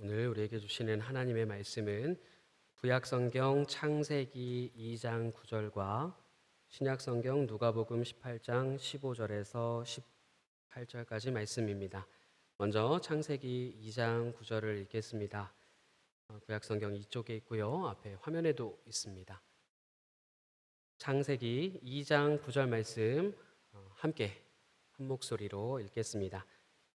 오늘 우리에게 주시는 하나님의 말씀은 구약성경 창세기 2장 9절과 신약성경 누가복음 18장 15절에서 18절까지 말씀입니다. 먼저 창세기 2장 9절을 읽겠습니다. 구약성경 이쪽에 있고요. 앞에 화면에도 있습니다. 창세기 2장 9절 말씀 함께 한 목소리로 읽겠습니다.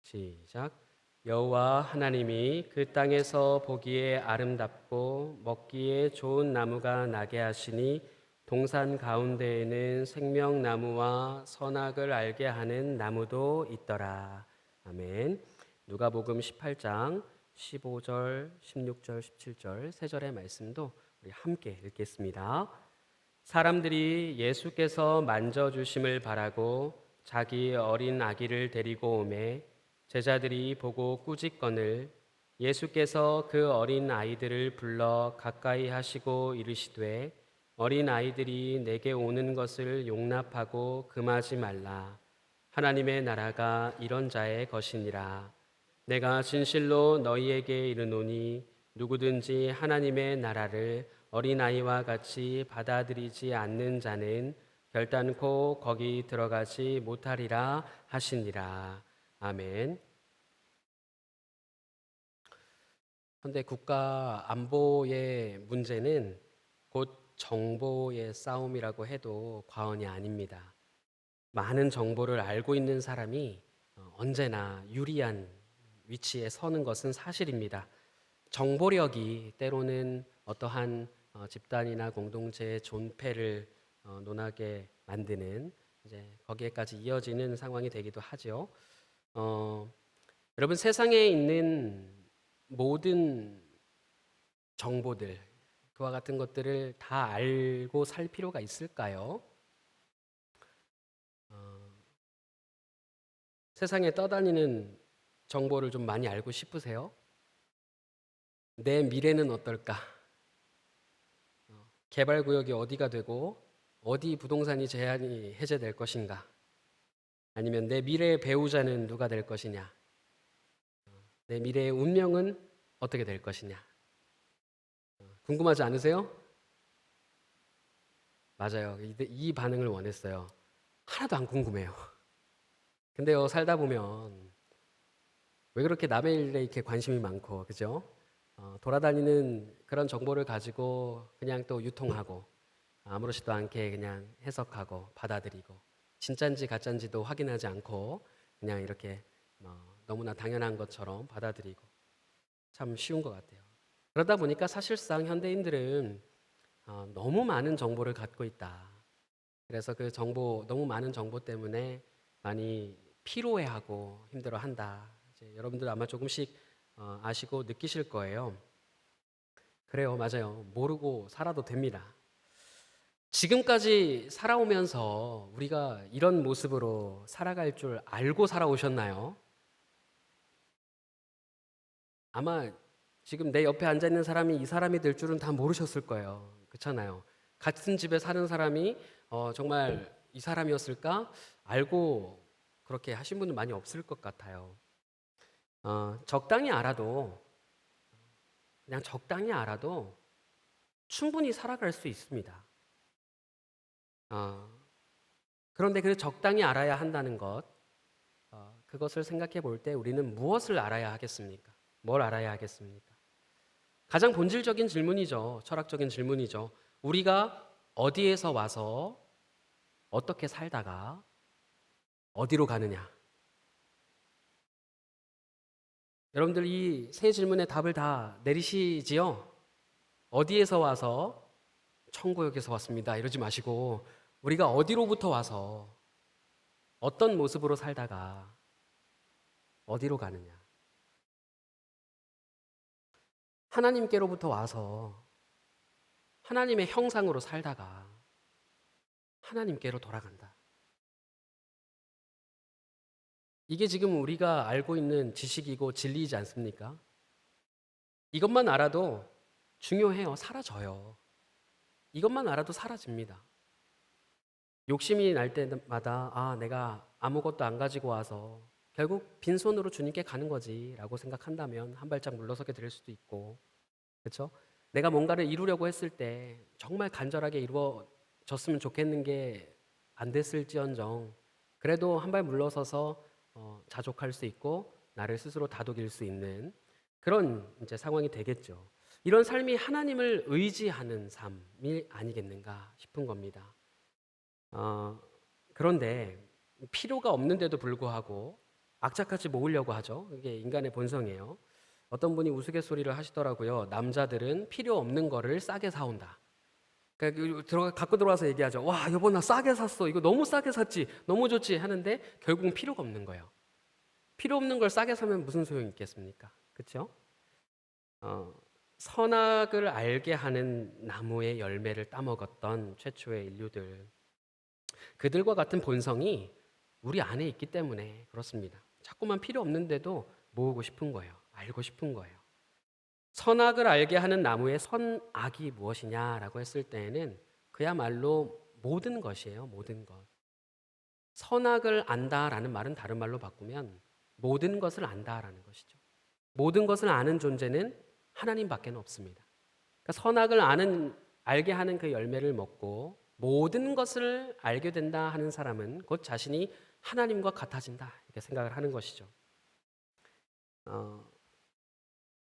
시작. 여호와 하나님이 그 땅에서 보기에 아름답고 먹기에 좋은 나무가 나게 하시니 동산 가운데에는 생명나무와 선악을 알게 하는 나무도 있더라. 아멘. 누가복음 18장 15절, 16절, 17절 세 절의 말씀도 우리 함께 읽겠습니다. 사람들이 예수께서 만져주심을 바라고 자기 어린 아기를 데리고 오매 제자들이 보고 꾸짖거늘 예수께서 그 어린 아이들을 불러 가까이 하시고 이르시되 어린 아이들이 내게 오는 것을 용납하고 금하지 말라. 하나님의 나라가 이런 자의 것이니라. 내가 진실로 너희에게 이르노니 누구든지 하나님의 나라를 어린아이와 같이 받아들이지 않는 자는 결단코 거기 들어가지 못하리라 하시니라. 아멘. 현대 국가 안보의 문제는 곧 정보의 싸움이라고 해도 과언이 아닙니다. 많은 정보를 알고 있는 사람이 언제나 유리한 위치에 서는 것은 사실입니다. 정보력이 때로는 어떠한 집단이나 공동체의 존폐를 논하게 만드는 이제 거기에까지 이어지는 상황이 되기도 하죠. 여러분 세상에 있는 모든 정보들 그와 같은 것들을 다 알고 살 필요가 있을까요? 세상에 떠다니는 정보를 좀 많이 알고 싶으세요? 내 미래는 어떨까? 개발구역이 어디가 되고 어디 부동산이 제한이 해제될 것인가? 아니면 내 미래의 배우자는 누가 될 것이냐? 내 미래의 운명은 어떻게 될 것이냐? 궁금하지 않으세요? 맞아요. 이 반응을 원했어요. 하나도 안 궁금해요. 근데요, 살다 보면 왜 그렇게 남의 일에 이렇게 관심이 많고, 그죠? 돌아다니는 그런 정보를 가지고 그냥 또 유통하고 아무렇지도 않게 그냥 해석하고 받아들이고 진짠지 가짠지도 확인하지 않고 그냥 이렇게 너무나 당연한 것처럼 받아들이고 참 쉬운 것 같아요. 그러다 보니까 사실상 현대인들은 너무 많은 정보를 갖고 있다. 그래서 그 정보, 너무 많은 정보 때문에 많이 피로해하고 힘들어한다. 이제 여러분들 아마 조금씩 아시고 느끼실 거예요. 그래요, 맞아요. 모르고 살아도 됩니다. 지금까지 살아오면서 우리가 이런 모습으로 살아갈 줄 알고 살아오셨나요? 아마 지금 내 옆에 앉아 있는 사람이 이 사람이 될 줄은 다 모르셨을 거예요. 그렇잖아요. 같은 집에 사는 사람이 정말 이 사람이었을까? 알고 그렇게 하신 분은 많이 없을 것 같아요. 적당히 알아도 그냥 적당히 알아도 충분히 살아갈 수 있습니다. 어, 그런데 그 적당히 알아야 한다는 것, 그것을 생각해 볼 때 우리는 무엇을 알아야 하겠습니까? 뭘 알아야 하겠습니까? 가장 본질적인 질문이죠. 철학적인 질문이죠. 우리가 어디에서 와서 어떻게 살다가 어디로 가느냐? 여러분들 이 세 질문의 답을 다 내리시지요? 어디에서 와서 천국에서 왔습니다. 이러지 마시고 우리가 어디로부터 와서 어떤 모습으로 살다가 어디로 가느냐? 하나님께로부터 와서 하나님의 형상으로 살다가 하나님께로 돌아간다. 이게 지금 우리가 알고 있는 지식이고 진리이지 않습니까? 이것만 알아도 중요해요. 사라져요. 이것만 알아도 사라집니다. 욕심이 날 때마다 내가 아무것도 안 가지고 와서 결국 빈손으로 주님께 가는 거지라고 생각한다면 한 발짝 물러서게 될 수도 있고, 그렇죠? 내가 뭔가를 이루려고 했을 때 정말 간절하게 이루어졌으면 좋겠는 게 안 됐을지언정 그래도 한 발 물러서서 자족할 수 있고 나를 스스로 다독일 수 있는 그런 이제 상황이 되겠죠. 이런 삶이 하나님을 의지하는 삶이 아니겠는가 싶은 겁니다. 그런데 필요가 없는데도 불구하고 악착같이 모으려고 하죠. 이게 인간의 본성이에요. 어떤 분이 우스갯소리를 하시더라고요. 남자들은 필요 없는 거를 싸게 사온다. 그러니까 갖고 들어와서 얘기하죠. 와, 여보 나 싸게 샀어. 이거 너무 싸게 샀지. 너무 좋지 하는데 결국은 필요가 없는 거예요. 필요 없는 걸 싸게 사면 무슨 소용이 있겠습니까? 그렇죠? 선악을 알게 하는 나무의 열매를 따먹었던 최초의 인류들. 그들과 같은 본성이 우리 안에 있기 때문에 그렇습니다. 자꾸만 필요 없는데도 모으고 싶은 거예요. 알고 싶은 거예요. 선악을 알게 하는 나무의 선악이 무엇이냐라고 했을 때에는 그야말로 모든 것이에요. 모든 것. 선악을 안다라는 말은 다른 말로 바꾸면 모든 것을 안다라는 것이죠. 모든 것을 아는 존재는 하나님밖에 없습니다. 그러니까 선악을 알게 하는 그 열매를 먹고 모든 것을 알게 된다 하는 사람은 곧 자신이 하나님과 같아진다 이렇게 생각을 하는 것이죠.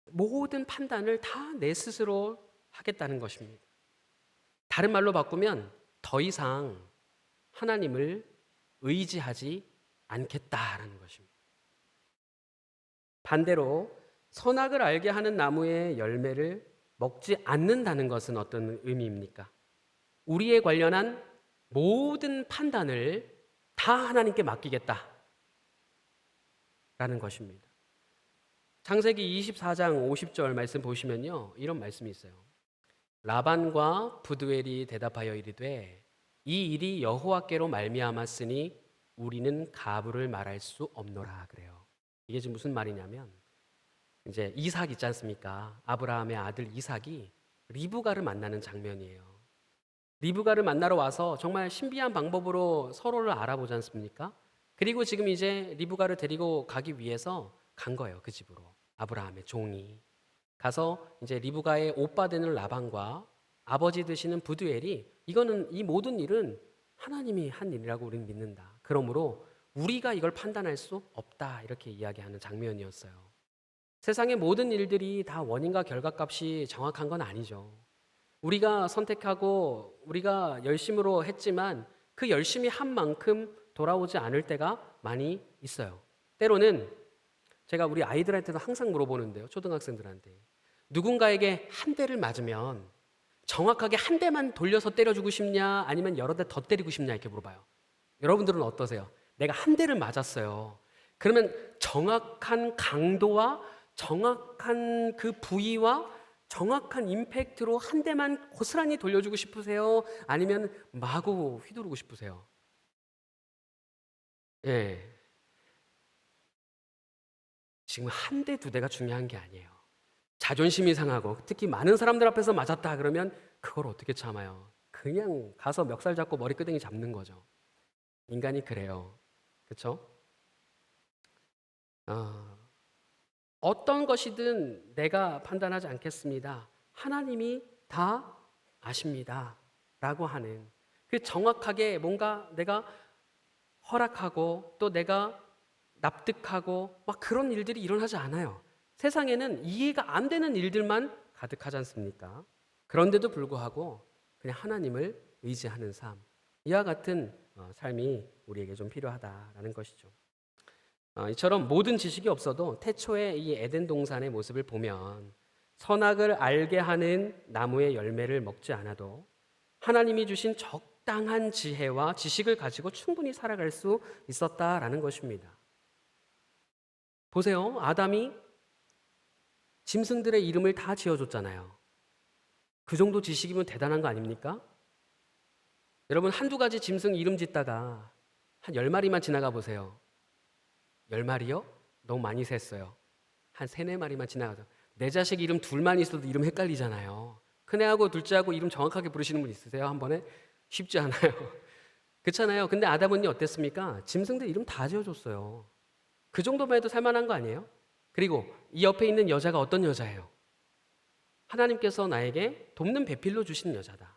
모든 판단을 다 내 스스로 하겠다는 것입니다. 다른 말로 바꾸면 더 이상 하나님을 의지하지 않겠다라는 것입니다. 반대로 선악을 알게 하는 나무의 열매를 먹지 않는다는 것은 어떤 의미입니까? 우리에 관련한 모든 판단을 다 하나님께 맡기겠다라는 것입니다. 창세기 24장 50절 말씀 보시면요. 이런 말씀이 있어요. 라반과 부두엘이 대답하여 이르되 이 일이 여호와께로 말미암았으니 우리는 가부를 말할 수 없노라 그래요. 이게 지금 무슨 말이냐면 이제 이삭 있지 않습니까? 아브라함의 아들 이삭이 리브가를 만나는 장면이에요. 리브가를 만나러 와서 정말 신비한 방법으로 서로를 알아보지 않습니까? 그리고 지금 이제 리브가를 데리고 가기 위해서 간 거예요. 그 집으로. 아브라함의 종이 가서 이제 리브가의 오빠 되는 라반과 아버지 되시는 부두엘이 이 모든 일은 하나님이 한 일이라고 우리는 믿는다. 그러므로 우리가 이걸 판단할 수 없다. 이렇게 이야기하는 장면이었어요. 세상의 모든 일들이 다 원인과 결과값이 정확한 건 아니죠. 우리가 선택하고 우리가 열심으로 했지만 그 열심히 한 만큼 돌아오지 않을 때가 많이 있어요. 때로는 제가 우리 아이들한테도 항상 물어보는데요. 초등학생들한테. 누군가에게 한 대를 맞으면 정확하게 한 대만 돌려서 때려주고 싶냐 아니면 여러 대 더 때리고 싶냐 이렇게 물어봐요. 여러분들은 어떠세요? 내가 한 대를 맞았어요. 그러면 정확한 강도와 정확한 그 부위와 정확한 임팩트로 한 대만 고스란히 돌려주고 싶으세요? 아니면 마구 휘두르고 싶으세요? 예. 지금 한 대, 두 대가 중요한 게 아니에요. 자존심이 상하고 특히 많은 사람들 앞에서 맞았다 그러면 그걸 어떻게 참아요? 그냥 가서 멱살 잡고 머리끄댕이 잡는 거죠. 인간이 그래요. 그렇죠? 어떤 것이든 내가 판단하지 않겠습니다. 하나님이 다 아십니다. 라고 하는 그 정확하게 뭔가 내가 허락하고 또 내가 납득하고 막 그런 일들이 일어나지 않아요. 세상에는 이해가 안 되는 일들만 가득하지 않습니까? 그런데도 불구하고 그냥 하나님을 의지하는 삶, 이와 같은 삶이 우리에게 좀 필요하다라는 것이죠. 이처럼 모든 지식이 없어도 태초의 이 에덴 동산의 모습을 보면 선악을 알게 하는 나무의 열매를 먹지 않아도 하나님이 주신 적당한 지혜와 지식을 가지고 충분히 살아갈 수 있었다라는 것입니다. 보세요. 아담이 짐승들의 이름을 다 지어줬잖아요. 그 정도 지식이면 대단한 거 아닙니까? 여러분 한두 가지 짐승 이름 짓다가 한 10마리만 지나가 보세요. 10마리요? 너무 많이 셌어요. 한 3, 4마리만 지나가서 내 자식 이름 둘만 있어도 이름 헷갈리잖아요. 큰애하고 둘째하고 이름 정확하게 부르시는 분 있으세요? 한 번에? 쉽지 않아요. 그렇잖아요. 근데 아담은요 어땠습니까? 짐승들 이름 다 지어줬어요. 그 정도만 해도 살만한 거 아니에요? 그리고 이 옆에 있는 여자가 어떤 여자예요? 하나님께서 나에게 돕는 배필로 주신 여자다.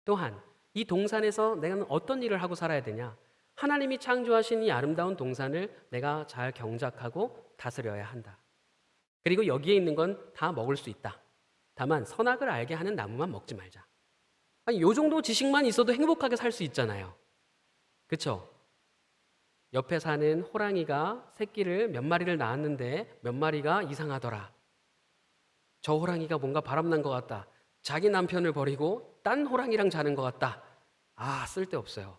또한 이 동산에서 내가 어떤 일을 하고 살아야 되냐? 하나님이 창조하신 이 아름다운 동산을 내가 잘 경작하고 다스려야 한다. 그리고 여기에 있는 건 다 먹을 수 있다. 다만 선악을 알게 하는 나무만 먹지 말자. 아니, 요 정도 지식만 있어도 행복하게 살 수 있잖아요. 그렇죠? 옆에 사는 호랑이가 새끼를 몇 마리를 낳았는데 몇 마리가 이상하더라. 저 호랑이가 뭔가 바람난 것 같다. 자기 남편을 버리고 딴 호랑이랑 자는 것 같다. 아, 쓸데없어요.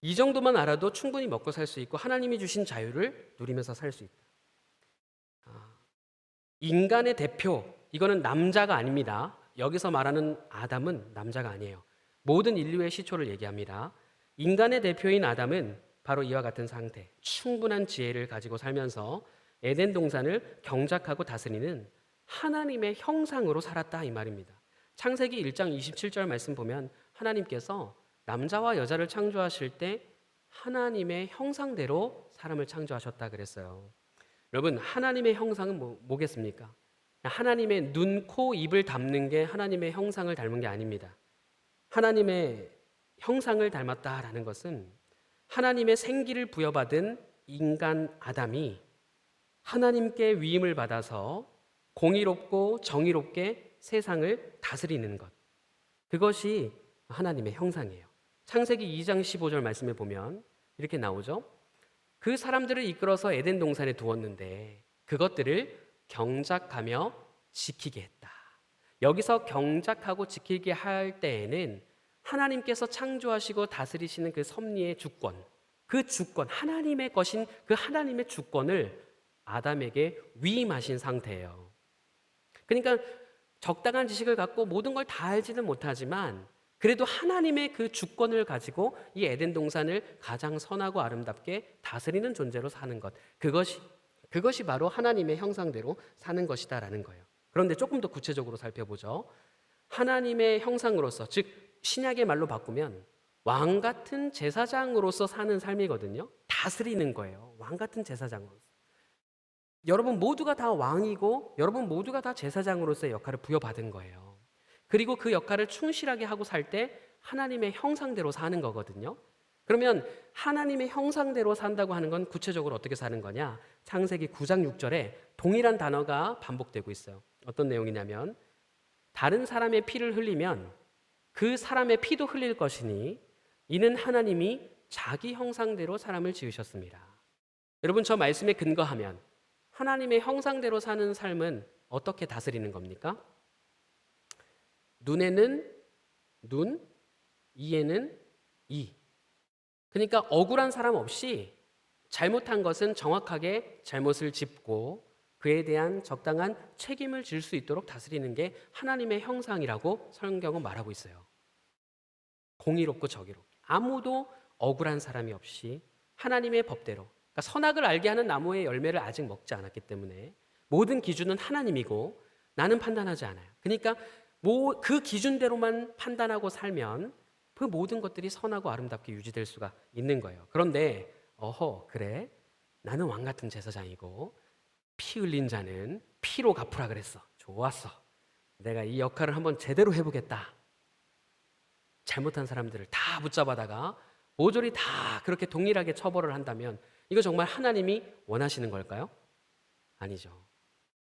이 정도만 알아도 충분히 먹고 살 수 있고 하나님이 주신 자유를 누리면서 살 수 있다. 인간의 대표, 이거는 남자가 아닙니다. 여기서 말하는 아담은 남자가 아니에요. 모든 인류의 시초를 얘기합니다. 인간의 대표인 아담은 바로 이와 같은 상태, 충분한 지혜를 가지고 살면서 에덴 동산을 경작하고 다스리는 하나님의 형상으로 살았다 이 말입니다. 창세기 1장 27절 말씀 보면 하나님께서 남자와 여자를 창조하실 때 하나님의 형상대로 사람을 창조하셨다 그랬어요. 여러분, 하나님의 형상은 뭐겠습니까? 하나님의 눈, 코, 입을 닮는 게 하나님의 형상을 닮은 게 아닙니다. 하나님의 형상을 닮았다라는 것은 하나님의 생기를 부여받은 인간 아담이 하나님께 위임을 받아서 공의롭고 정의롭게 세상을 다스리는 것. 그것이 하나님의 형상이에요. 창세기 2장 15절 말씀에 보면 이렇게 나오죠. 그 사람들을 이끌어서 에덴 동산에 두었는데 그것들을 경작하며 지키게 했다. 여기서 경작하고 지키게 할 때에는 하나님께서 창조하시고 다스리시는 그 섭리의 주권, 그 주권, 하나님의 것인 그 하나님의 주권을 아담에게 위임하신 상태예요. 그러니까 적당한 지식을 갖고 모든 걸 다 알지는 못하지만 그래도 하나님의 그 주권을 가지고 이 에덴 동산을 가장 선하고 아름답게 다스리는 존재로 사는 것. 그것이 바로 하나님의 형상대로 사는 것이다라는 거예요. 그런데 조금 더 구체적으로 살펴보죠. 하나님의 형상으로서, 즉 신약의 말로 바꾸면 왕 같은 제사장으로서 사는 삶이거든요. 다스리는 거예요. 왕 같은 제사장으로서. 여러분 모두가 다 왕이고 여러분 모두가 다 제사장으로서의 역할을 부여받은 거예요. 그리고 그 역할을 충실하게 하고 살 때 하나님의 형상대로 사는 거거든요. 그러면 하나님의 형상대로 산다고 하는 건 구체적으로 어떻게 사는 거냐? 창세기 9장 6절에 동일한 단어가 반복되고 있어요. 어떤 내용이냐면 다른 사람의 피를 흘리면 그 사람의 피도 흘릴 것이니 이는 하나님이 자기 형상대로 사람을 지으셨습니다. 여러분 저 말씀에 근거하면 하나님의 형상대로 사는 삶은 어떻게 다스리는 겁니까? 눈에는 눈, 이에는 이. 그러니까 억울한 사람 없이 잘못한 것은 정확하게 잘못을 짚고 그에 대한 적당한 책임을 질 수 있도록 다스리는 게 하나님의 형상이라고 성경은 말하고 있어요. 공의롭고 정의롭게. 아무도 억울한 사람이 없이 하나님의 법대로, 그러니까 선악을 알게 하는 나무의 열매를 아직 먹지 않았기 때문에 모든 기준은 하나님이고 나는 판단하지 않아요. 그러니까 그 기준대로만 판단하고 살면 그 모든 것들이 선하고 아름답게 유지될 수가 있는 거예요. 그런데 그래? 나는 왕 같은 제사장이고 피 흘린 자는 피로 갚으라 그랬어. 좋았어. 내가 이 역할을 한번 제대로 해보겠다. 잘못한 사람들을 다 붙잡아다가 모조리 다 그렇게 동일하게 처벌을 한다면 이거 정말 하나님이 원하시는 걸까요? 아니죠.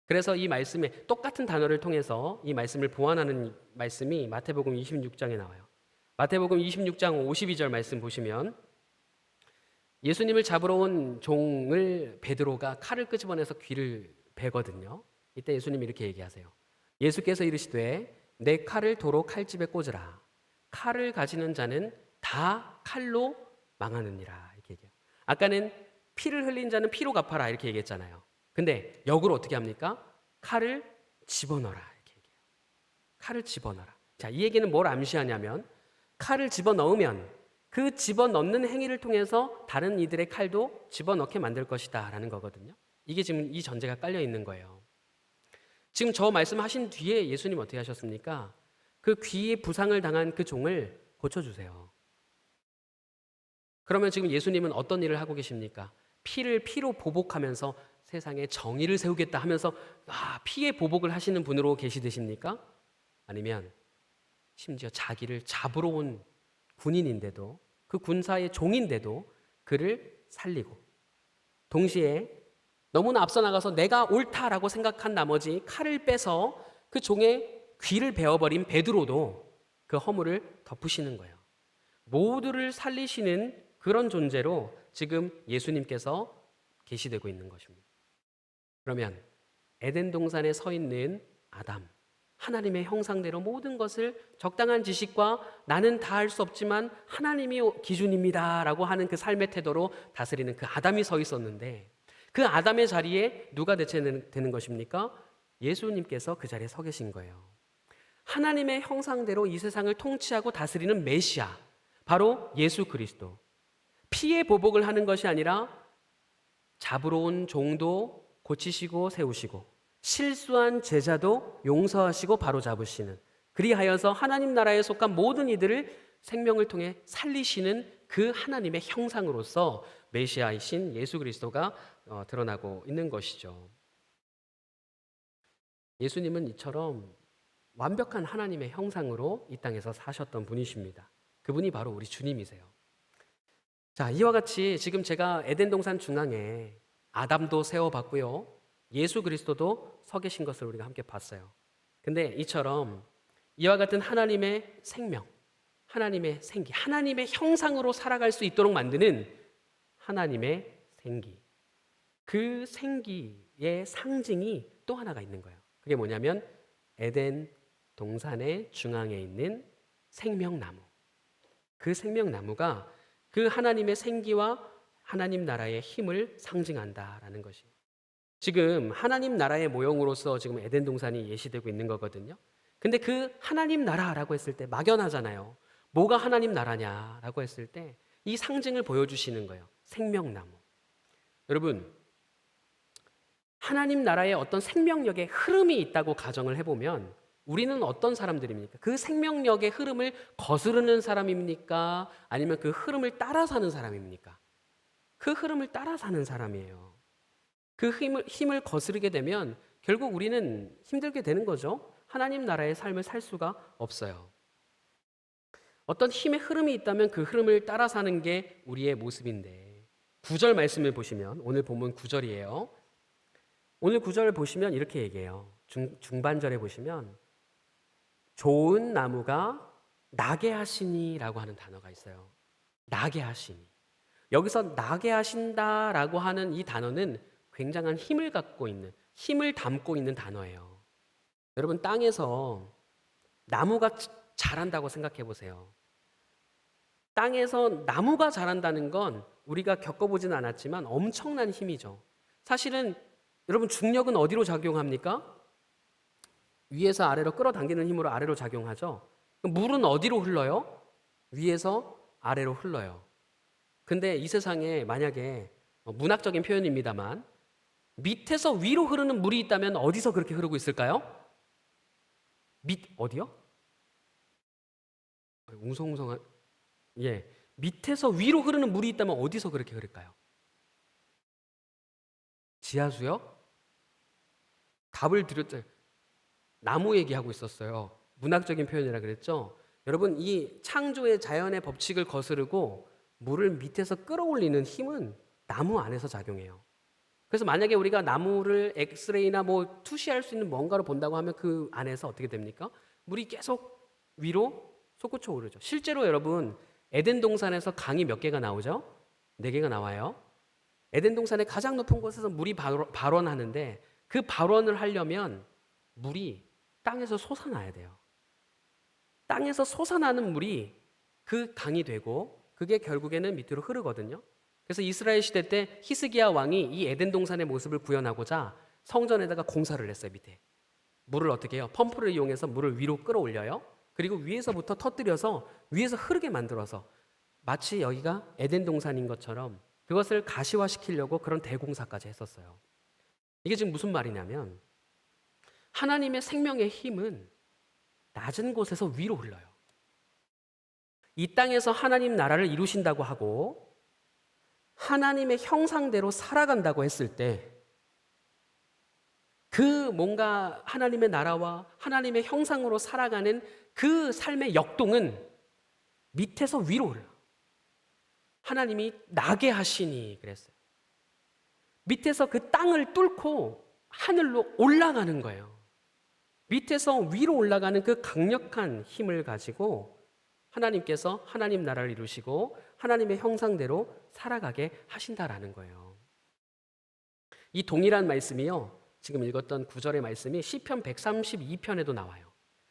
그래서 이 말씀에 똑같은 단어를 통해서 이 말씀을 보완하는 말씀이 마태복음 26장에 나와요. 마태복음 26장 52절 말씀 보시면 예수님을 잡으러 온 종을 베드로가 칼을 끄집어내서 귀를 베거든요. 이때 예수님이 이렇게 얘기하세요. 예수께서 이르시되 내 칼을 도로 칼집에 꽂으라. 칼을 가지는 자는 다 칼로 망하느니라. 이렇게 얘기해요. 아까는 피를 흘린 자는 피로 갚아라 이렇게 얘기했잖아요. 근데 역으로 어떻게 합니까? 칼을 집어넣어라 이렇게 얘기해요. 칼을 집어넣어라. 자, 이 얘기는 뭘 암시하냐면 칼을 집어넣으면 그 집어넣는 행위를 통해서 다른 이들의 칼도 집어넣게 만들 것이다 라는 거거든요. 이게 지금 이 전제가 깔려 있는 거예요. 지금 저 말씀하신 뒤에 예수님 어떻게 하셨습니까? 그 귀에 부상을 당한 그 종을 고쳐주세요. 그러면 지금 예수님은 어떤 일을 하고 계십니까? 피를 피로 보복하면서 세상에 정의를 세우겠다 하면서 피의 보복을 하시는 분으로 계시듯입니까? 아니면 심지어 자기를 잡으러 온 군인인데도, 그 군사의 종인데도 그를 살리고, 동시에 너무나 앞서 나가서 내가 옳다라고 생각한 나머지 칼을 빼서 그 종의 귀를 베어버린 베드로도 그 허물을 덮으시는 거예요. 모두를 살리시는 그런 존재로 지금 예수님께서 계시되고 있는 것입니다. 그러면 에덴 동산에 서 있는 아담, 하나님의 형상대로 모든 것을 적당한 지식과 나는 다 할 수 없지만 하나님이 기준입니다라고 하는 그 삶의 태도로 다스리는 그 아담이 서 있었는데, 그 아담의 자리에 누가 대체되는 것입니까? 예수님께서 그 자리에 서 계신 거예요. 하나님의 형상대로 이 세상을 통치하고 다스리는 메시아, 바로 예수 그리스도. 피의 보복을 하는 것이 아니라 잡으러 온 종도 고치시고 세우시고, 실수한 제자도 용서하시고 바로잡으시는, 그리하여서 하나님 나라에 속한 모든 이들을 생명을 통해 살리시는 그 하나님의 형상으로서 메시아이신 예수 그리스도가 드러나고 있는 것이죠. 예수님은 이처럼 완벽한 하나님의 형상으로 이 땅에서 사셨던 분이십니다. 그분이 바로 우리 주님이세요. 자, 이와 같이 지금 제가 에덴 동산 중앙에 아담도 세워봤고요, 예수 그리스도도 서 계신 것을 우리가 함께 봤어요. 근데 이처럼 이와 같은 하나님의 생명, 하나님의 생기, 하나님의 형상으로 살아갈 수 있도록 만드는 하나님의 생기, 그 생기의 상징이 또 하나가 있는 거예요. 그게 뭐냐면 에덴 동산의 중앙에 있는 생명나무. 그 생명나무가 그 하나님의 생기와 하나님 나라의 힘을 상징한다라는 것이, 지금 하나님 나라의 모형으로서 지금 에덴 동산이 예시되고 있는 거거든요. 근데 그 하나님 나라라고 했을 때 막연하잖아요. 뭐가 하나님 나라냐라고 했을 때 이 상징을 보여주시는 거예요. 생명나무. 여러분, 하나님 나라에 어떤 생명력의 흐름이 있다고 가정을 해보면 우리는 어떤 사람들입니까? 그 생명력의 흐름을 거스르는 사람입니까? 아니면 그 흐름을 따라 사는 사람입니까? 그 흐름을 따라 사는 사람이에요. 그 힘을 거스르게 되면 결국 우리는 힘들게 되는 거죠. 하나님 나라의 삶을 살 수가 없어요. 어떤 힘의 흐름이 있다면 그 흐름을 따라 사는 게 우리의 모습인데, 9절 말씀을 보시면, 오늘 본문 9절이에요. 오늘 9절을 보시면 이렇게 얘기해요. 중반절에 보시면 좋은 나무가 나게 하시니라고 하는 단어가 있어요. 나게 하시니. 여기서 나게 하신다라고 하는 이 단어는 굉장한 힘을 갖고 있는, 힘을 담고 있는 단어예요. 여러분, 땅에서 나무가 자란다고 생각해 보세요. 땅에서 나무가 자란다는 건 우리가 겪어보지는 않았지만 엄청난 힘이죠. 사실은 여러분, 중력은 어디로 작용합니까? 위에서 아래로 끌어당기는 힘으로 아래로 작용하죠. 물은 어디로 흘러요? 위에서 아래로 흘러요. 근데 이 세상에 만약에 문학적인 표현입니다만 밑에서 위로 흐르는 물이 있다면 어디서 그렇게 흐르고 있을까요? 어디요? 웅성웅성한, 밑에서 위로 흐르는 물이 있다면 어디서 그렇게 흐를까요? 지하수요? 답을 드렸죠. 나무 얘기하고 있었어요. 문학적인 표현이라 그랬죠. 여러분, 이 창조의 자연의 법칙을 거스르고 물을 밑에서 끌어올리는 힘은 나무 안에서 작용해요. 그래서 만약에 우리가 나무를 엑스레이나 투시할 수 있는 뭔가로 본다고 하면 그 안에서 어떻게 됩니까? 물이 계속 위로 솟구쳐 오르죠. 실제로 여러분, 에덴 동산에서 강이 몇 개가 나오죠? 4개가 나와요. 에덴 동산의 가장 높은 곳에서 물이 발원하는데, 그 발원을 하려면 물이 땅에서 솟아나야 돼요. 땅에서 솟아나는 물이 그 강이 되고 그게 결국에는 밑으로 흐르거든요. 그래서 이스라엘 시대 때 히스기야 왕이 이 에덴 동산의 모습을 구현하고자 성전에다가 공사를 했어요. 밑에 물을 어떻게 해요? 펌프를 이용해서 물을 위로 끌어올려요. 그리고 위에서부터 터뜨려서 위에서 흐르게 만들어서 마치 여기가 에덴 동산인 것처럼 그것을 가시화시키려고 그런 대공사까지 했었어요. 이게 지금 무슨 말이냐면 하나님의 생명의 힘은 낮은 곳에서 위로 흘러요. 이 땅에서 하나님 나라를 이루신다고 하고 하나님의 형상대로 살아간다고 했을 때 그 뭔가 하나님의 나라와 하나님의 형상으로 살아가는 그 삶의 역동은 밑에서 위로 올라. 하나님이 나게 하시니 그랬어요. 밑에서 그 땅을 뚫고 하늘로 올라가는 거예요. 밑에서 위로 올라가는 그 강력한 힘을 가지고 하나님께서 하나님 나라를 이루시고 하나님의 형상대로 살아가게 하신다라는 거예요. 이 동일한 말씀이요, 지금 읽었던 9절의 말씀이 시편 132편에도 나와요.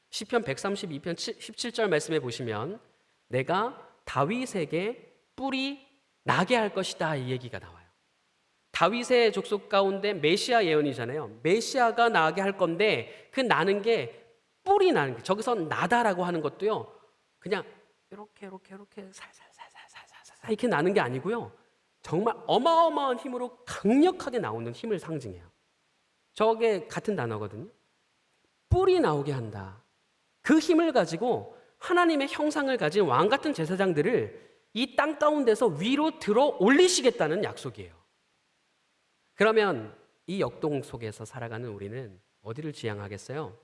시편 132편 17절 말씀에 보시면 내가 다윗에게 뿔이 나게 할 것이다, 이 얘기가 나와요. 다윗의 족속 가운데 메시아 예언이잖아요. 메시아가 나게 할 건데 그 나는 게 뿔이 나는 게, 저기서 나다라고 하는 것도요, 그냥 이렇게 살살살살살살살 이렇게 나는 게 아니고요, 정말 어마어마한 힘으로 강력하게 나오는 힘을 상징해요. 저게 같은 단어거든요. 뿔이 나오게 한다. 그 힘을 가지고 하나님의 형상을 가진 왕 같은 제사장들을 이 땅 가운데서 위로 들어 올리시겠다는 약속이에요. 그러면 이 역동 속에서 살아가는 우리는 어디를 지향하겠어요?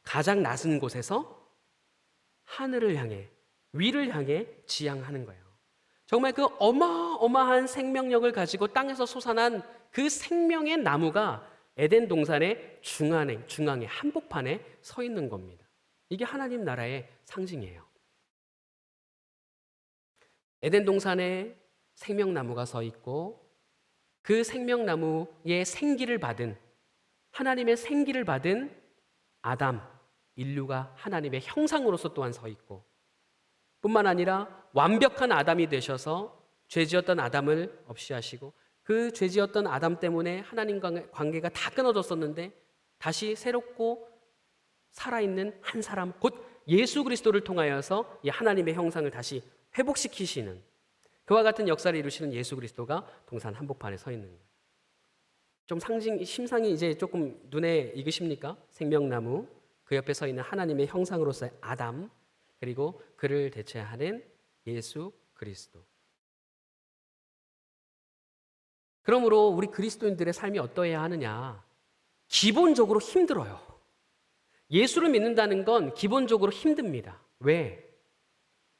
가장 낮은 곳에서 하늘을 향해, 위를 향해 지향하는 거예요. 정말 그 어마어마한 생명력을 가지고 땅에서 솟아난 그 생명의 나무가 에덴 동산의 중앙에 한복판에 서 있는 겁니다. 이게 하나님 나라의 상징이에요. 에덴 동산에 생명나무가 서 있고 그 생명나무의 생기를 받은, 하나님의 생기를 받은 아담, 인류가 하나님의 형상으로서 또한 서 있고, 뿐만 아니라 완벽한 아담이 되셔서 죄지었던 아담을 없이 하시고, 그 죄지었던 아담 때문에 하나님과의 관계가 다 끊어졌었는데 다시 새롭고 살아있는 한 사람, 곧 예수 그리스도를 통하여서 이 하나님의 형상을 다시 회복시키시는, 그와 같은 역사를 이루시는 예수 그리스도가 동산 한복판에 서 있는 거예요. 좀 심상이 이제 조금 눈에 익으십니까? 생명나무, 그 옆에 서 있는 하나님의 형상으로서의 아담, 그리고 그를 대체하는 예수 그리스도. 그러므로 우리 그리스도인들의 삶이 어떠해야 하느냐? 기본적으로 힘들어요. 예수를 믿는다는 건 기본적으로 힘듭니다. 왜?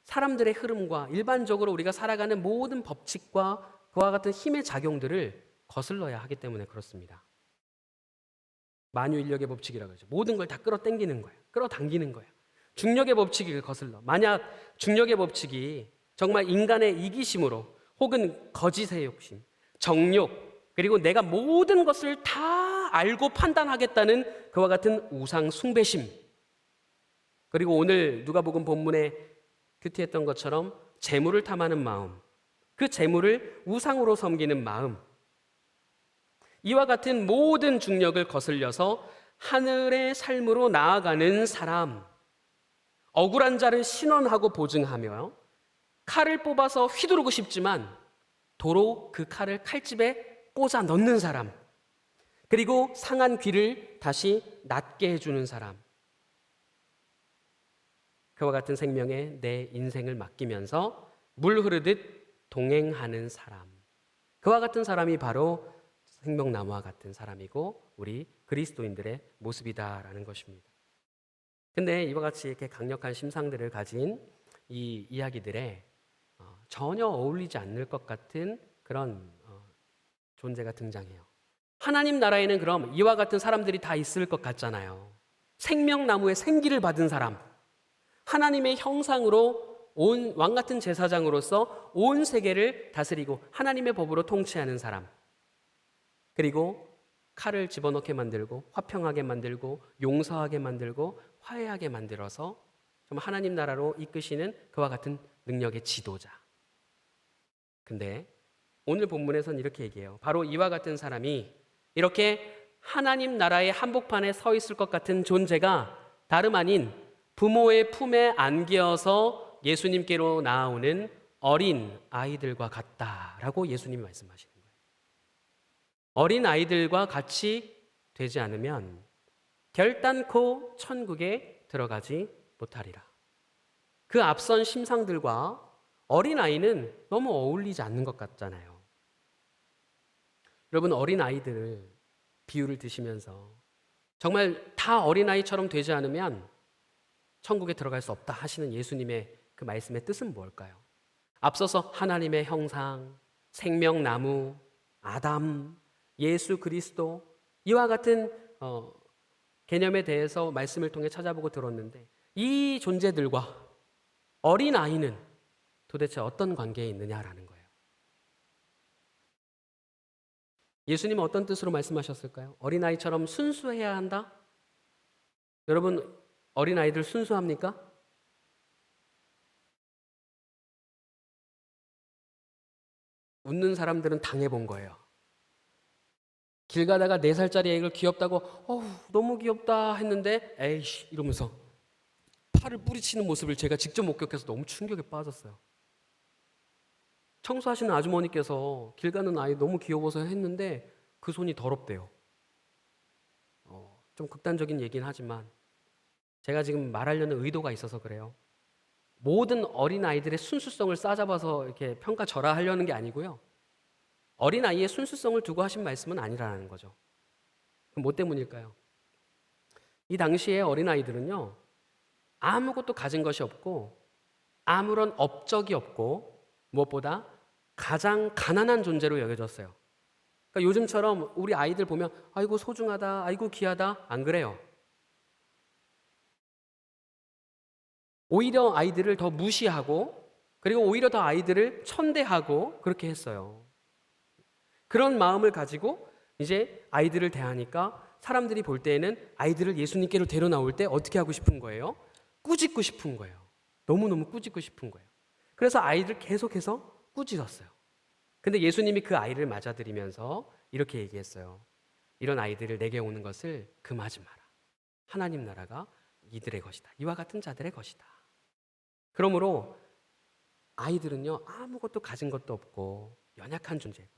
사람들의 흐름과 일반적으로 우리가 살아가는 모든 법칙과 그와 같은 힘의 작용들을 거슬러야 하기 때문에 그렇습니다. 만유인력의 법칙이라고 하죠. 모든 걸 다 끌어당기는 거예요. 끌어당기는 거예요. 중력의 법칙을 거슬러. 만약 중력의 법칙이 정말 인간의 이기심으로 혹은 거짓의 욕심, 정욕, 그리고 내가 모든 것을 다 알고 판단하겠다는 그와 같은 우상 숭배심, 그리고 오늘 누가복음 본문에 큐티했던 것처럼 재물을 탐하는 마음, 그 재물을 우상으로 섬기는 마음, 이와 같은 모든 중력을 거슬려서 하늘의 삶으로 나아가는 사람, 억울한 자를 신원하고 보증하며 칼을 뽑아서 휘두르고 싶지만 도로 그 칼을 칼집에 꽂아 넣는 사람, 그리고 상한 귀를 다시 낫게 해주는 사람, 그와 같은 생명에 내 인생을 맡기면서 물 흐르듯 동행하는 사람, 그와 같은 사람이 바로 생명나무와 같은 사람이고 우리 그리스도인들의 모습이다라는 것입니다. 근데 이와 같이 이렇게 강력한 심상들을 가진 이 이야기들에 전혀 어울리지 않을 것 같은 그런 존재가 등장해요. 하나님 나라에는 그럼 이와 같은 사람들이 다 있을 것 같잖아요. 생명나무의 생기를 받은 사람, 하나님의 형상으로 온 왕 같은 제사장으로서 온 세계를 다스리고 하나님의 법으로 통치하는 사람, 그리고 칼을 집어넣게 만들고 화평하게 만들고 용서하게 만들고 화해하게 만들어서 정말 하나님 나라로 이끄시는 그와 같은 능력의 지도자. 근데 오늘 본문에서는 이렇게 얘기해요. 바로 이와 같은 사람이 이렇게 하나님 나라의 한복판에 서 있을 것 같은 존재가 다름 아닌 부모의 품에 안겨서 예수님께로 나아오는 어린 아이들과 같다라고 예수님이 말씀하시는 거예요. 어린 아이들과 같이 되지 않으면 결단코 천국에 들어가지 못하리라. 그 앞선 심상들과 어린 아이는 너무 어울리지 않는 것 같잖아요. 여러분 어린 아이들을 비유를 드시면서 정말 다 어린아이처럼 되지 않으면 천국에 들어갈 수 없다 하시는 예수님의 그 말씀의 뜻은 뭘까요? 앞서서 하나님의 형상, 생명나무, 아담, 예수 그리스도 이와 같은 개념에 대해서 말씀을 통해 찾아보고 들었는데 이 존재들과 어린아이는 도대체 어떤 관계에 있느냐라는 거예요. 예수님은 어떤 뜻으로 말씀하셨을까요? 어린아이처럼 순수해야 한다? 여러분, 어린아이들 순수합니까? 웃는 사람들은 당해본 거예요. 길 가다가 4살짜리 애를 귀엽다고 너무 귀엽다 했는데 에이씨 이러면서 팔을 뿌리치는 모습을 제가 직접 목격해서 너무 충격에 빠졌어요. 청소하시는 아주머니께서 길 가는 아이 너무 귀여워서 했는데 그 손이 더럽대요. 좀 극단적인 얘기는 하지만 제가 지금 말하려는 의도가 있어서 그래요. 모든 어린아이들의 순수성을 싸잡아서 이렇게 평가절하하려는 게 아니고요. 어린아이의 순수성을 두고 하신 말씀은 아니라는 거죠. 그럼 뭐 때문일까요? 이 당시에 어린아이들은요. 아무것도 가진 것이 없고 아무런 업적이 없고 무엇보다 가장 가난한 존재로 여겨졌어요. 그러니까 요즘처럼 우리 아이들 보면 아이고 소중하다, 아이고 귀하다 안 그래요. 오히려 아이들을 더 무시하고 그리고 오히려 더 아이들을 천대하고 그렇게 했어요. 그런 마음을 가지고 이제 아이들을 대하니까 사람들이 볼 때에는 아이들을 예수님께로 데려나올 때 어떻게 하고 싶은 거예요? 꾸짖고 싶은 거예요. 너무너무 꾸짖고 싶은 거예요. 그래서 아이들 계속해서 꾸짖었어요. 근데 예수님이 그 아이를 맞아들이면서 이렇게 얘기했어요. 이런 아이들을 내게 오는 것을 금하지 마라. 하나님 나라가 이들의 것이다. 이와 같은 자들의 것이다. 그러므로 아이들은요 아무것도 가진 것도 없고 연약한 존재고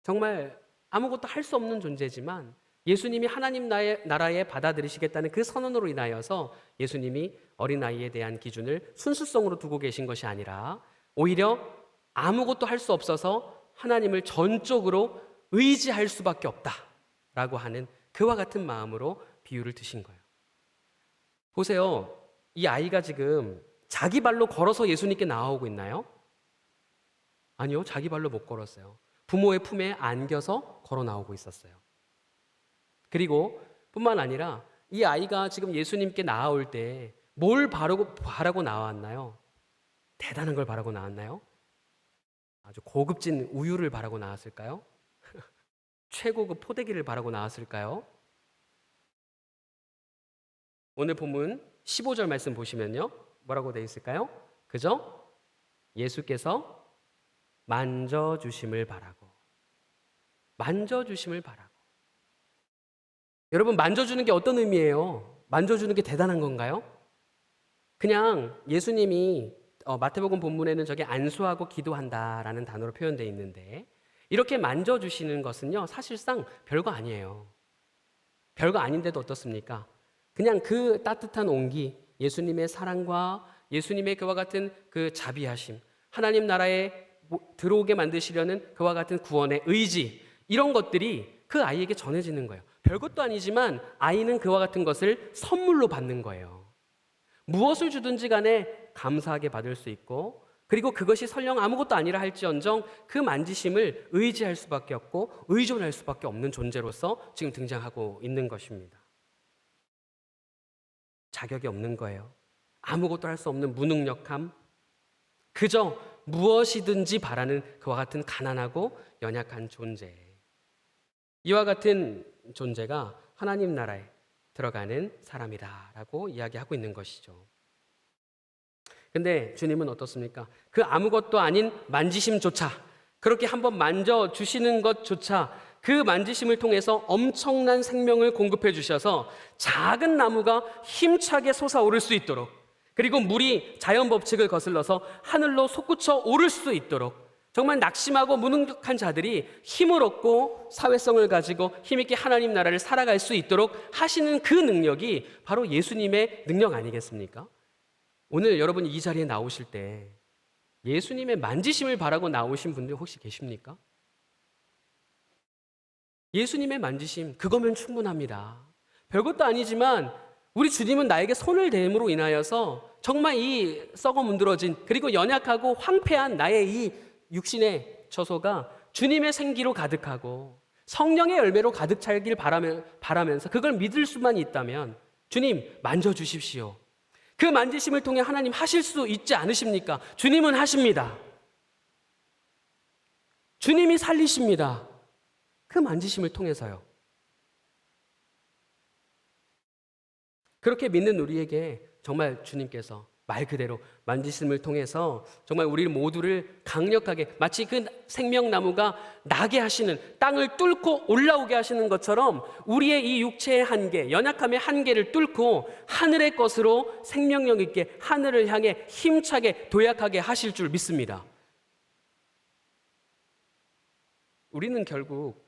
정말 아무것도 할 수 없는 존재지만 예수님이 하나님 나라에 받아들이시겠다는 그 선언으로 인하여서 예수님이 어린아이에 대한 기준을 순수성으로 두고 계신 것이 아니라 오히려 아무것도 할 수 없어서 하나님을 전적으로 의지할 수밖에 없다라고 하는 그와 같은 마음으로 비유를 드신 거예요. 보세요. 이 아이가 지금 자기 발로 걸어서 예수님께 나아오고 있나요? 아니요. 자기 발로 못 걸었어요. 부모의 품에 안겨서 걸어 나오고 있었어요. 그리고 뿐만 아니라 이 아이가 지금 예수님께 나아올 때 뭘 바라고 나왔나요? 대단한 걸 바라고 나왔나요? 아주 고급진 우유를 바라고 나왔을까요? 최고급 포대기를 바라고 나왔을까요? 오늘 본문 15절 말씀 보시면요. 뭐라고 되어 있을까요? 그죠? 예수께서 만져주심을 바라고. 만져주심을 바라고. 여러분, 만져주는 게 어떤 의미예요? 만져주는 게 대단한 건가요? 그냥 예수님이 마태복음 본문에는 저게 안수하고 기도한다라는 단어로 표현되어 있는데 이렇게 만져주시는 것은요 사실상 별거 아니에요. 별거 아닌데도 어떻습니까? 그냥 그 따뜻한 온기, 예수님의 사랑과 예수님의 그와 같은 그 자비하심, 하나님 나라에 들어오게 만드시려는 그와 같은 구원의 의지, 이런 것들이 그 아이에게 전해지는 거예요. 별것도 아니지만 아이는 그와 같은 것을 선물로 받는 거예요. 무엇을 주든지 간에 감사하게 받을 수 있고 그리고 그것이 설령 아무것도 아니라 할지언정 그 만지심을 의지할 수밖에 없고 의존할 수밖에 없는 존재로서 지금 등장하고 있는 것입니다. 자격이 없는 거예요. 아무것도 할 수 없는 무능력함, 그저 무엇이든지 바라는 그와 같은 가난하고 연약한 존재. 이와 같은 존재가 하나님 나라에 들어가는 사람이다라고 이야기하고 있는 것이죠. 근데 주님은 어떻습니까? 그 아무것도 아닌 만지심조차, 그렇게 한번 만져주시는 것조차 그 만지심을 통해서 엄청난 생명을 공급해 주셔서 작은 나무가 힘차게 솟아오를 수 있도록, 그리고 물이 자연 법칙을 거슬러서 하늘로 솟구쳐 오를 수 있도록 정말 낙심하고 무능력한 자들이 힘을 얻고 사회성을 가지고 힘있게 하나님 나라를 살아갈 수 있도록 하시는 그 능력이 바로 예수님의 능력 아니겠습니까? 오늘 여러분이 이 자리에 나오실 때 예수님의 만지심을 바라고 나오신 분들 혹시 계십니까? 예수님의 만지심, 그거면 충분합니다. 별것도 아니지만 우리 주님은 나에게 손을 대므로 인하여서 정말 이 썩어 문드러진 그리고 연약하고 황폐한 나의 이 육신의 처소가 주님의 생기로 가득하고 성령의 열매로 가득 차길 바라면서 그걸 믿을 수만 있다면 주님 만져주십시오. 그 만지심을 통해 하나님 하실 수 있지 않으십니까? 주님은 하십니다. 주님이 살리십니다. 그 만지심을 통해서요. 그렇게 믿는 우리에게 정말 주님께서 말 그대로 만지심을 통해서 정말 우리 모두를 강력하게 마치 그 생명나무가 나게 하시는, 땅을 뚫고 올라오게 하시는 것처럼 우리의 이 육체의 한계, 연약함의 한계를 뚫고 하늘의 것으로 생명력 있게 하늘을 향해 힘차게 도약하게 하실 줄 믿습니다. 우리는 결국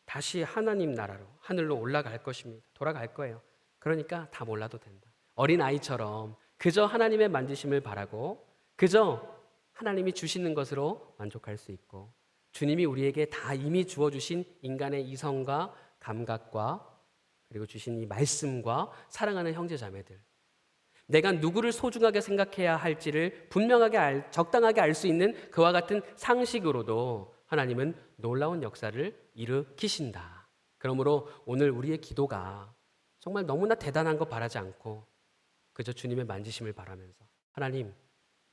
다시 하나님 나라로, 하늘로 올라갈 것입니다. 돌아갈 거예요. 그러니까 다 몰라도 된다. 어린아이처럼 그저 하나님의 만지심을 바라고 그저 하나님이 주시는 것으로 만족할 수 있고, 주님이 우리에게 다 이미 주어주신 인간의 이성과 감각과 그리고 주신 이 말씀과 사랑하는 형제 자매들, 내가 누구를 소중하게 생각해야 할지를 분명하게 적당하게 알 수 있는 그와 같은 상식으로도 하나님은 놀라운 역사를 일으키신다. 그러므로 오늘 우리의 기도가 정말 너무나 대단한 거 바라지 않고 그저 주님의 만지심을 바라면서, 하나님,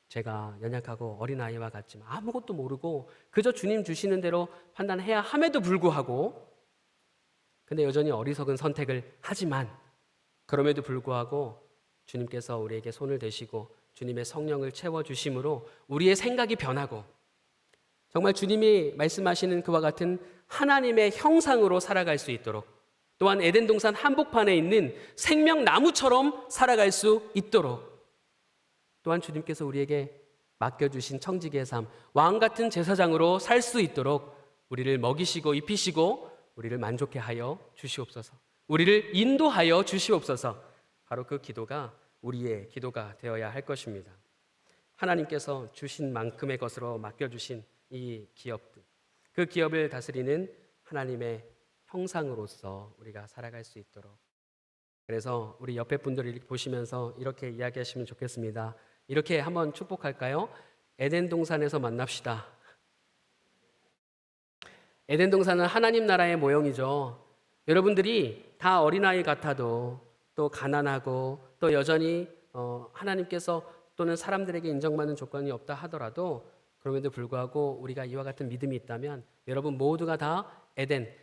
제가 연약하고 어린아이와 같지만 아무것도 모르고 그저 주님 주시는 대로 판단해야 함에도 불구하고, 근데 여전히 어리석은 선택을 하지만 그럼에도 불구하고 주님께서 우리에게 손을 대시고 주님의 성령을 채워주심으로 우리의 생각이 변하고 정말 주님이 말씀하시는 그와 같은 하나님의 형상으로 살아갈 수 있도록, 또한 에덴 동산 한복판에 있는 생명나무처럼 살아갈 수 있도록, 또한 주님께서 우리에게 맡겨주신 청지기의 삶, 왕 같은 제사장으로 살 수 있도록 우리를 먹이시고 입히시고 우리를 만족해 하여 주시옵소서. 우리를 인도하여 주시옵소서. 바로 그 기도가 우리의 기도가 되어야 할 것입니다. 하나님께서 주신 만큼의 것으로 맡겨주신 이 기업들, 그 기업을 다스리는 하나님의 형상으로서 우리가 살아갈 수 있도록, 그래서 우리 옆에 분들을 보시면서 이렇게 이야기하시면 좋겠습니다. 이렇게 한번 축복할까요? 에덴 동산에서 만납시다. 에덴 동산은 하나님 나라의 모형이죠. 여러분들이 다 어린아이 같아도, 또 가난하고, 또 여전히 하나님께서 또는 사람들에게 인정받는 조건이 없다 하더라도, 그럼에도 불구하고 우리가 이와 같은 믿음이 있다면 여러분 모두가 다 에덴,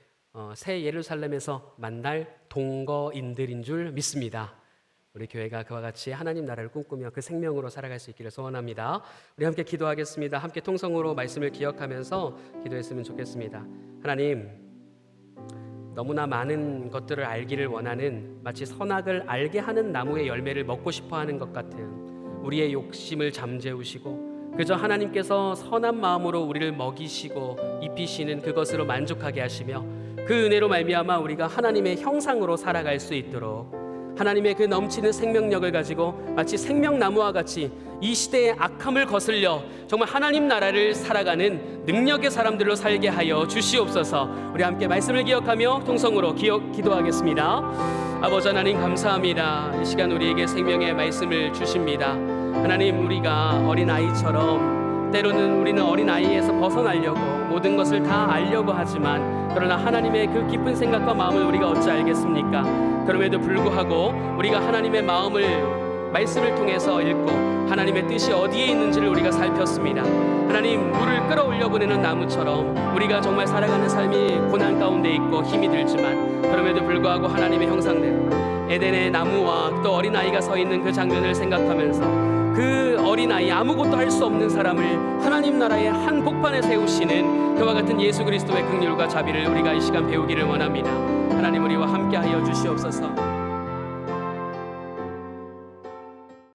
새 예루살렘에서 만날 동거인들인 줄 믿습니다. 우리 교회가 그와 같이 하나님 나라를 꿈꾸며 그 생명으로 살아갈 수 있기를 소원합니다. 우리 함께 기도하겠습니다. 함께 통성으로 말씀을 기억하면서 기도했으면 좋겠습니다. 하나님, 너무나 많은 것들을 알기를 원하는, 마치 선악을 알게 하는 나무의 열매를 먹고 싶어하는 것 같은 우리의 욕심을 잠재우시고 그저 하나님께서 선한 마음으로 우리를 먹이시고 입히시는 그것으로 만족하게 하시며 그 은혜로 말미암아 우리가 하나님의 형상으로 살아갈 수 있도록, 하나님의 그 넘치는 생명력을 가지고 마치 생명나무와 같이 이 시대의 악함을 거슬려 정말 하나님 나라를 살아가는 능력의 사람들로 살게 하여 주시옵소서. 우리 함께 말씀을 기억하며 통성으로 기도하겠습니다. 아버지 하나님, 감사합니다. 이 시간 우리에게 생명의 말씀을 주십니다. 하나님, 우리가 어린아이처럼 때로는 우리는 어린아이에서 벗어나려고 모든 것을 다 알려고 하지만, 그러나 하나님의 그 깊은 생각과 마음을 우리가 어찌 알겠습니까? 그럼에도 불구하고 우리가 하나님의 마음을 말씀을 통해서 읽고 하나님의 뜻이 어디에 있는지를 우리가 살폈습니다. 하나님, 물을 끌어올려 보내는 나무처럼 우리가 정말 살아가는 삶이 고난 가운데 있고 힘이 들지만, 그럼에도 불구하고 하나님의 형상대로 에덴의 나무와 또 어린아이가 서 있는 그 장면을 생각하면서 그 어린아이, 아무것도 할 수 없는 사람을 하나님 나라의 한복판에 세우시는 그와 같은 예수 그리스도의 긍휼과 자비를 우리가 이 시간 배우기를 원합니다. 하나님, 우리와 함께하여 주시옵소서.